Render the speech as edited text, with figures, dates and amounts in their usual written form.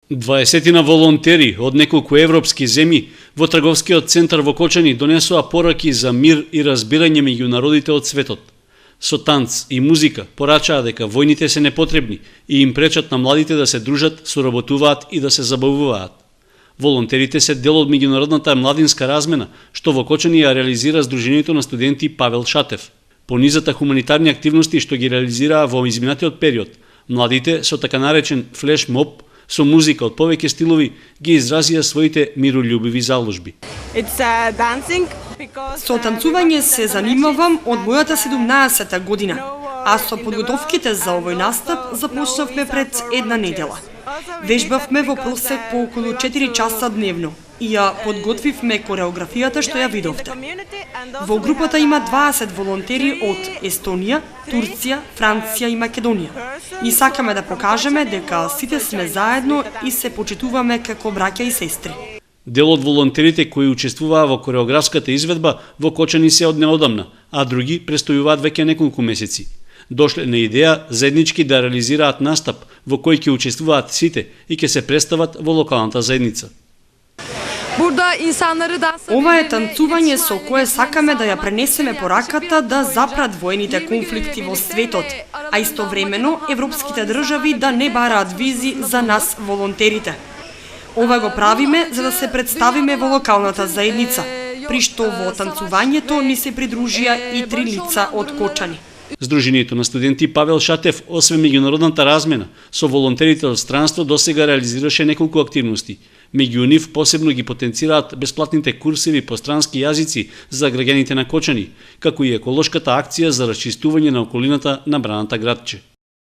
20 волонтери од неколку европски земји во трговскиот центар во Кочани донесоа пораки за мир и разбирање меѓу народите од светот. Со танц и музика порачаа дека војните се непотребни и им пречат на младите да се дружат, соработуваат и да се забавуваат. Волонтерите се дел од меѓународната младинска размена, што во Кочани ја реализира Сдруженијето на студенти Павел Шатев. По низата хуманитарни активности што ги реализираа во изминатиот период, младите со така наречен флеш-моб со музика од повеќе стилови ги изразија своите мирољубиви заложби. Со танцување се занимавам од мојата 17-та година, а со подготовките за овој настап започнавме пред една недела. Вежбавме во просек по околу 4 часа дневно и ја подготвивме кореографијата што ја видовте. Во групата има 20 волонтери од Естонија, Турција, Франција и Македонија. И сакаме да покажеме дека сите сме заедно и се почитуваме како браќа и сестри. Дел од волонтерите кои учествуваа во кореографската изведба во Кочани се од неодамна, а други престојуваат веќе неколку месеци. Дошле на идеја заеднички да реализираат настап во кој ќе учествуваат сите и ќе се представат во локалната заедница. Ова е танцување со кое сакаме да ја пренесеме пораката да запрат воените конфликти во светот, а истовремено европските држави да не бараат визи за нас волонтерите. Ова го правиме за да се представиме во локалната заедница, при што во танцувањето ни се придружија и 3 лица од Кочани. Сдруженијето на студенти Павел Шатев, освен меѓународната размена, со волонтерите од странство досега реализираше неколку активности. Меѓу нив посебно ги потенцираат бесплатните курсеви по странски јазици за граѓаните на Кочани, како и еколошката акција за расчистување на околината на браната градче.